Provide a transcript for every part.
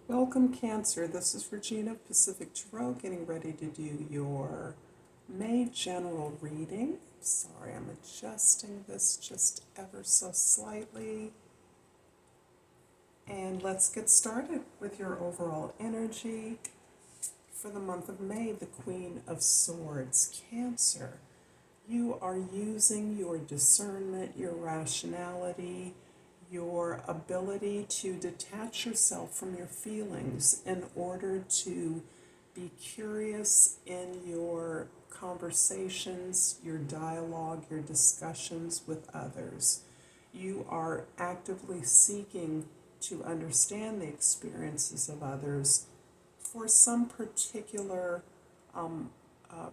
Welcome, Cancer. This is Regina of Pacific Tarot, getting ready to do your May general reading. Sorry, I'm adjusting this just ever so slightly. And let's get started with your overall energy for the month of May. The Queen of Swords, Cancer. You are using your discernment, your rationality, your ability to detach yourself from your feelings in order to be curious in your conversations, your dialogue, your discussions with others. You are actively seeking to understand the experiences of others for some particular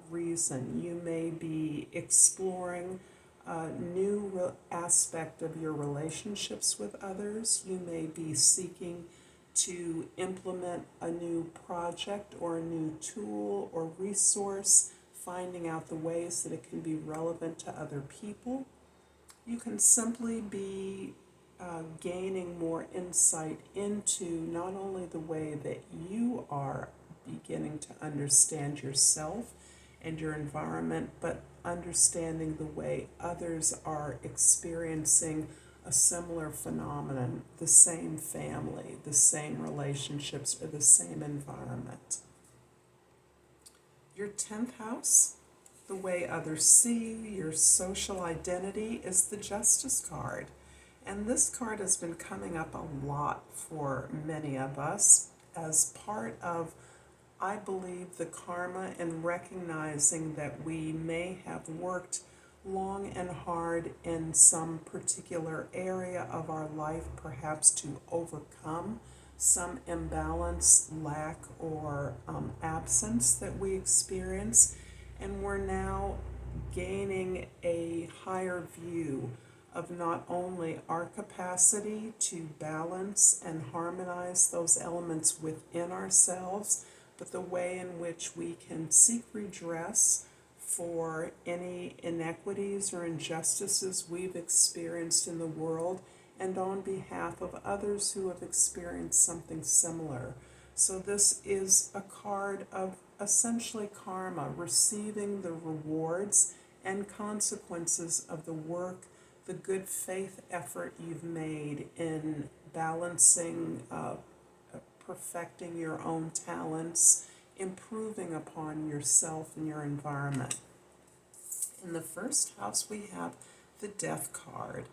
reason. You may be exploring a new aspect of your relationships with others. You may be seeking to implement a new project or a new tool or resource, finding out the ways that it can be relevant to other people. You can simply be gaining more insight into not only the way that you are beginning to understand yourself and your environment, but understanding the way others are experiencing a similar phenomenon, the same family, the same relationships, or the same environment. Your 10th house, the way others see you, your social identity, is the Justice card. And this card has been coming up a lot for many of us as part of, I believe, the karma and recognizing that we may have worked long and hard in some particular area of our life, perhaps to overcome some imbalance, lack, or absence that we experience. And we're now gaining a higher view of not only our capacity to balance and harmonize those elements within ourselves, but the way in which we can seek redress for any inequities or injustices we've experienced in the world and on behalf of others who have experienced something similar. So this is a card of essentially karma, receiving the rewards and consequences of the work, the good faith effort you've made in balancing, perfecting your own talents, improving upon yourself and your environment. In the first house, we have the Death card.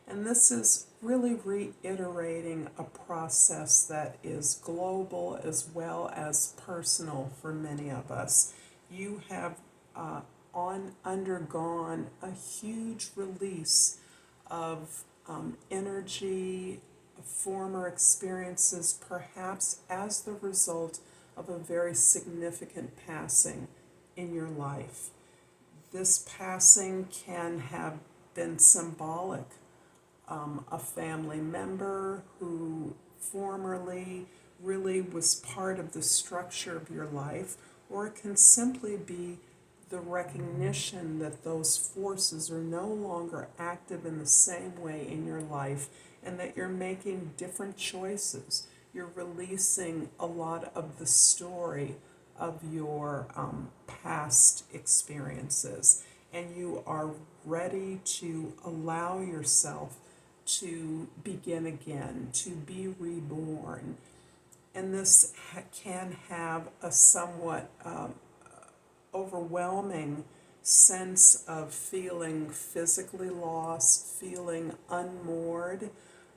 And this is really reiterating a process that is global as well as personal for many of us. You have undergone a huge release of energy, former experiences, perhaps as the result of a very significant passing in your life. This passing can have been symbolic. A family member who formerly really was part of the structure of your life, or it can simply be the recognition that those forces are no longer active in the same way in your life and that you're making different choices. You're releasing a lot of the story of your past experiences, and you are ready to allow yourself to begin again, to be reborn. And this can have a somewhat overwhelming sense of feeling physically lost, feeling unmoored.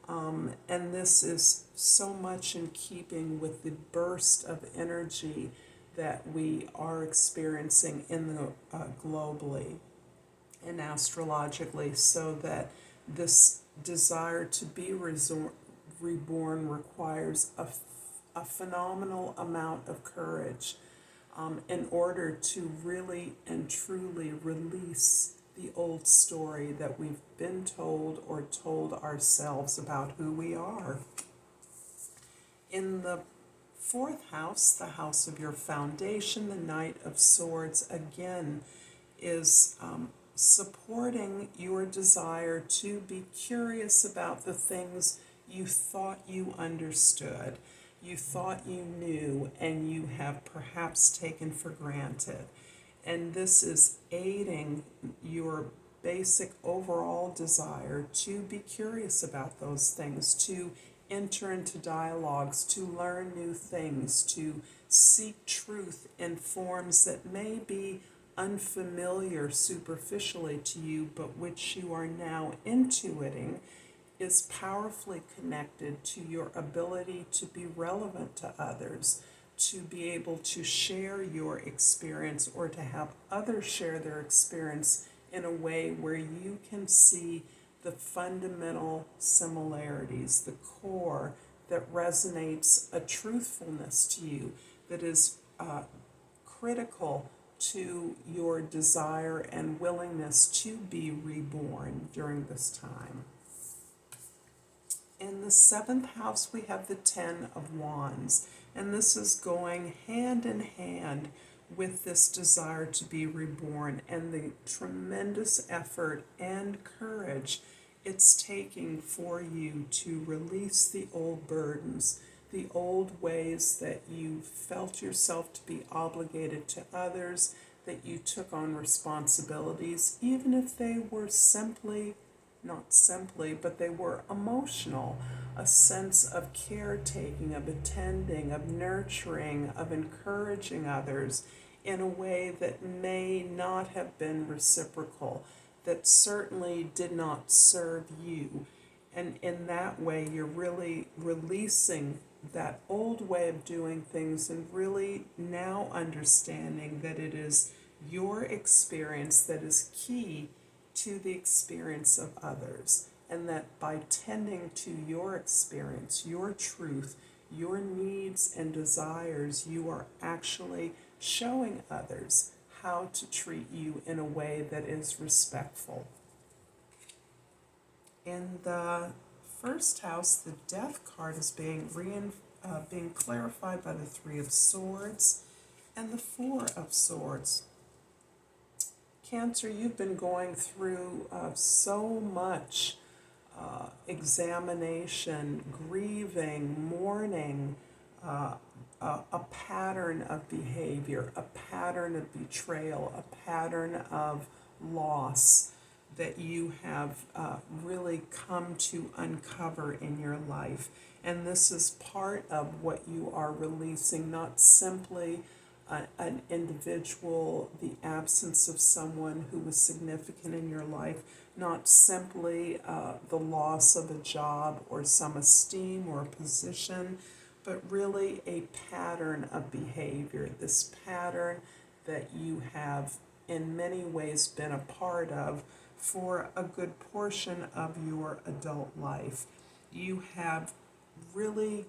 And this is so much in keeping with the burst of energy that we are experiencing in the globally and astrologically, so that this desire to be reborn requires a phenomenal amount of courage in order to really and truly release the old story that we've been told or told ourselves about who we are. In the fourth house, the house of your foundation, the Knight of Swords, again, is supporting your desire to be curious about the things you thought you understood. you thought you knew and you have perhaps taken for granted. And this is aiding your basic overall desire to be curious about those things, to enter into dialogues, to learn new things, to seek truth in forms that may be unfamiliar superficially to you, but which you are now intuiting is powerfully connected to your ability to be relevant to others, to be able to share your experience or to have others share their experience in a way where you can see the fundamental similarities, the core that resonates a truthfulness to you that is critical to your desire and willingness to be reborn during this time. In the seventh house, we have the Ten of Wands, and this is going hand in hand with this desire to be reborn and the tremendous effort and courage it's taking for you to release the old burdens, the old ways that you felt yourself to be obligated to others, that you took on responsibilities, even if they were not simply, but they were emotional, a sense of caretaking, of attending, of nurturing, of encouraging others in a way that may not have been reciprocal, that certainly did not serve you. And in that way, you're really releasing that old way of doing things and really now understanding that it is your experience that is key to the experience of others, and that by tending to your experience, your truth, your needs and desires, you are actually showing others how to treat you in a way that is respectful. In the first house, the Death card is being clarified by the Three of Swords and the Four of Swords. Cancer, you've been going through so much examination, grieving, mourning, a pattern of behavior, a pattern of betrayal, a pattern of loss that you have really come to uncover in your life. And this is part of what you are releasing, not simply an individual, the absence of someone who was significant in your life, not simply the loss of a job or some esteem or a position, but really a pattern of behavior, this pattern that you have in many ways been a part of for a good portion of your adult life. You have really,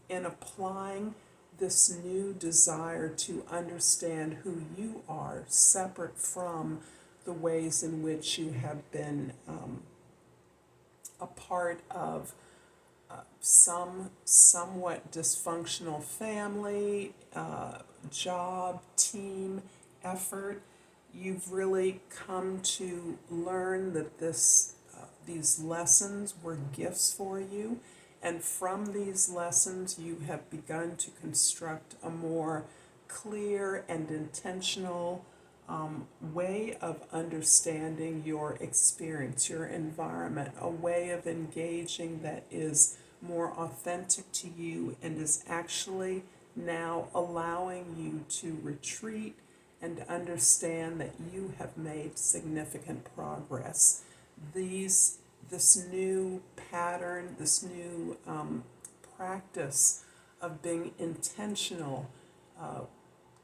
in applying this new desire to understand who you are, separate from the ways in which you have been a part of some somewhat dysfunctional family, job, team, effort. You've really come to learn that these lessons were gifts for you. And from these lessons, you have begun to construct a more clear and intentional way of understanding your experience, your environment, a way of engaging that is more authentic to you and is actually now allowing you to retreat and understand that you have made significant progress. This new pattern, this new practice of being intentional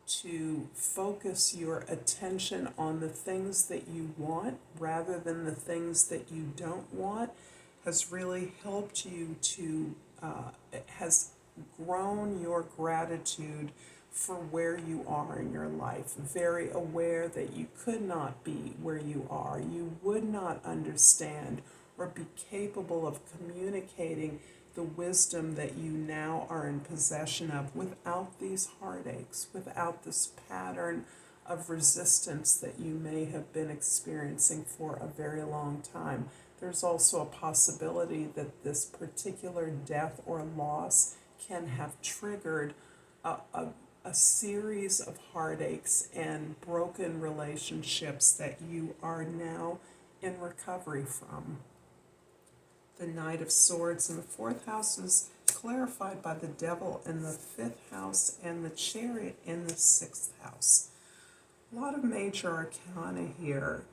to focus your attention on the things that you want rather than the things that you don't want has really helped you to, it has grown your gratitude for where you are in your life, very aware that you could not be where you are. You would not understand or be capable of communicating the wisdom that you now are in possession of without these heartaches, without this pattern of resistance that you may have been experiencing for a very long time. There's also a possibility that this particular death or loss can have triggered a series of heartaches and broken relationships that you are now in recovery from. The Knight of Swords in the fourth house is clarified by the Devil in the fifth house and the Chariot in the sixth house. A lot of major arcana here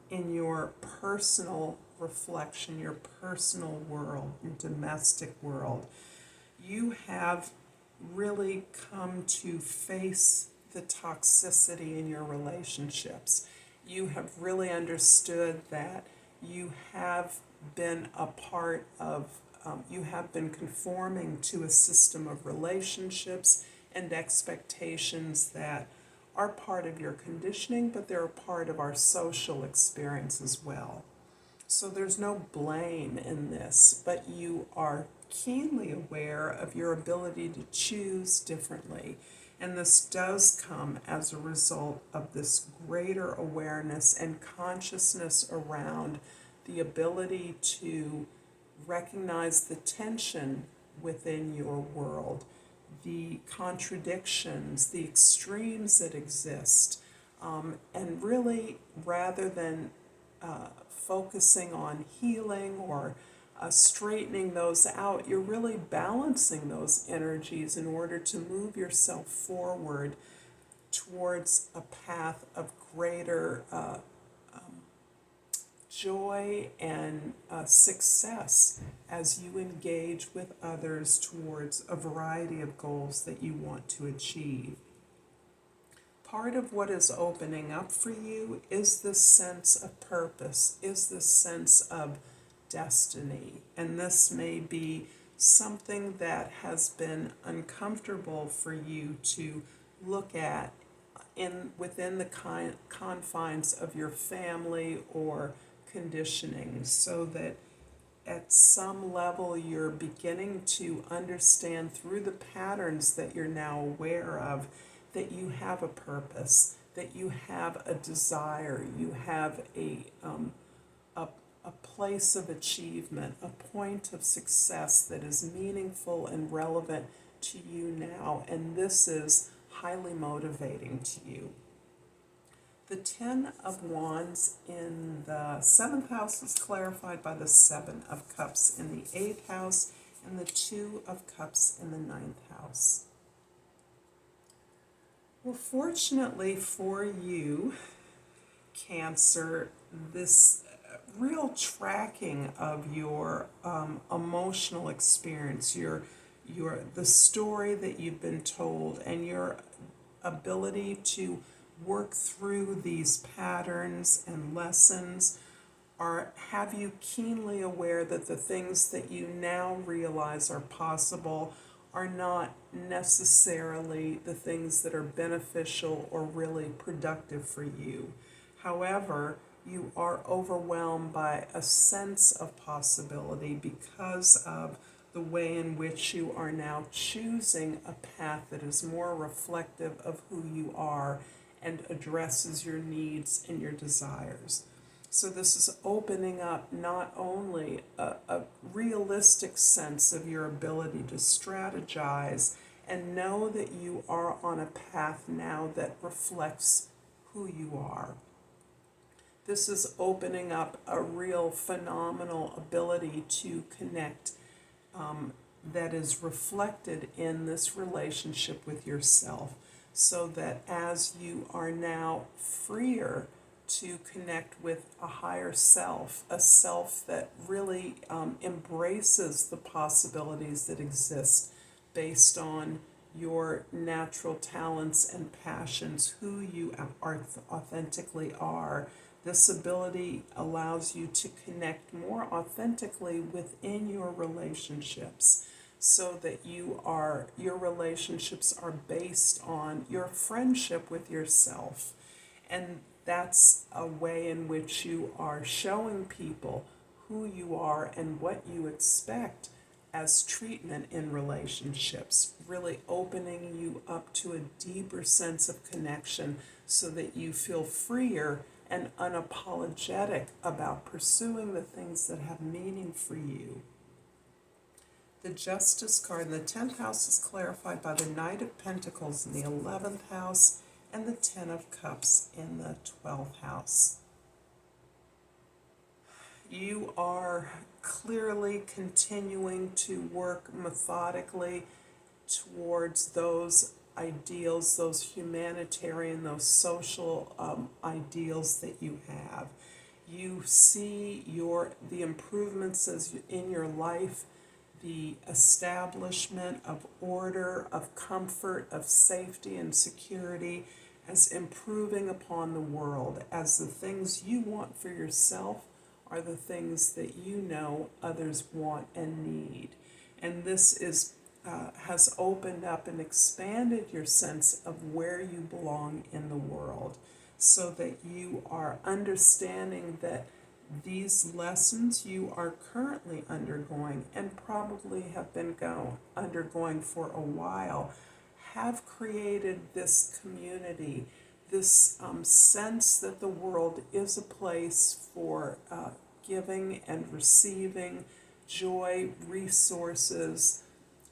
in your personal reflection, your personal world, your domestic world. You have really come to face the toxicity in your relationships. You have really understood that you have been a part of, you have been conforming to a system of relationships and expectations that are part of your conditioning, but they're a part of our social experience as well. So there's no blame in this, but you are keenly aware of your ability to choose differently. And this does come as a result of this greater awareness and consciousness around the ability to recognize the tension within your world, the contradictions, the extremes that exist, and really, rather than focusing on healing or straightening those out, you're really balancing those energies in order to move yourself forward towards a path of greater joy and success as you engage with others towards a variety of goals that you want to achieve. Part of what is opening up for you is this sense of purpose, is this sense of destiny. And this may be something that has been uncomfortable for you to look at within the confines of your family or conditioning, so that at some level you're beginning to understand through the patterns that you're now aware of that you have a purpose, that you have a desire, you have a place of achievement, a point of success that is meaningful and relevant to you now, and this is highly motivating to you. The Ten of Wands in the seventh house is clarified by the Seven of Cups in the eighth house and the Two of Cups in the ninth house. Well, fortunately for you, Cancer, this real tracking of your emotional experience, the story that you've been told, and your ability to work through these patterns and lessons have you keenly aware that the things that you now realize are possible are not necessarily the things that are beneficial or really productive for you. However, you are overwhelmed by a sense of possibility because of the way in which you are now choosing a path that is more reflective of who you are and addresses your needs and your desires. So this is opening up not only a realistic sense of your ability to strategize and know that you are on a path now that reflects who you are. This is opening up a real phenomenal ability to connect that is reflected in this relationship with yourself, so that as you are now freer to connect with a higher self, a self that really embraces the possibilities that exist based on your natural talents and passions, who you authentically are. This ability allows you to connect more authentically within your relationships, so that your relationships are based on your friendship with yourself. And that's a way in which you are showing people who you are and what you expect as treatment in relationships, really opening you up to a deeper sense of connection so that you feel freer and unapologetic about pursuing the things that have meaning for you. The Justice card in the 10th house is clarified by the Knight of Pentacles in the 11th house and the Ten of Cups in the 12th house. You are clearly continuing to work methodically towards those ideals, those humanitarian, those social ideals that you have. You see the improvements in your life, the establishment of order, of comfort, of safety and security as improving upon the world, as the things you want for yourself are the things that you know others want and need. And this has opened up and expanded your sense of where you belong in the world, so that you are understanding that these lessons you are currently undergoing and probably have been undergoing for a while have created this community, this sense that the world is a place for giving and receiving joy, resources,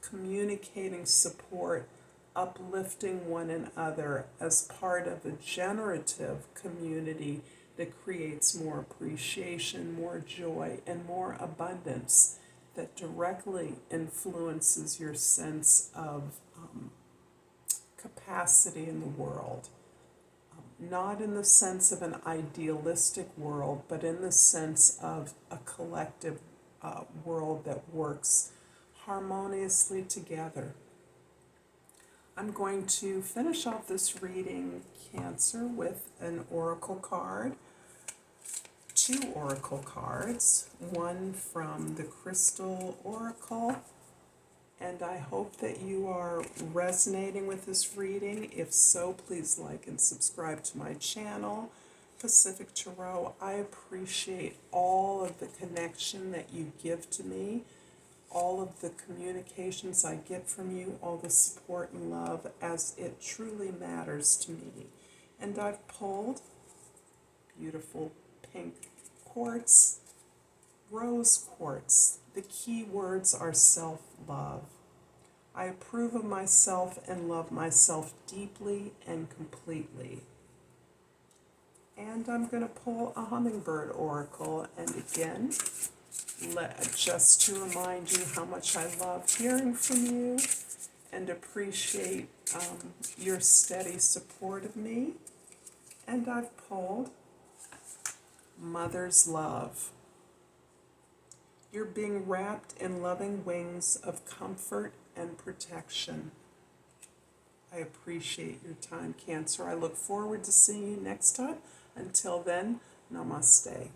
communicating support, uplifting one another as part of a generative community that creates more appreciation, more joy, and more abundance that directly influences your sense of capacity in the world. Not in the sense of an idealistic world, but in the sense of a collective world that works harmoniously together. I'm going to finish off this reading, Cancer, with an oracle card. 2 oracle cards, one from the Crystal Oracle, and I hope that you are resonating with this reading. If so, please like and subscribe to my channel, Pacific Tarot. I appreciate all of the connection that you give to me, all of the communications I get from you, all the support and love, as it truly matters to me. And I've pulled beautiful pink quartz, rose quartz. The key words are self-love. I approve of myself and love myself deeply and completely. And I'm going to pull a hummingbird oracle, and again, just to remind you how much I love hearing from you and appreciate your steady support of me. And I've pulled Mother's Love. You're being wrapped in loving wings of comfort and protection. I appreciate your time, Cancer. I look forward to seeing you next time. Until then, Namaste.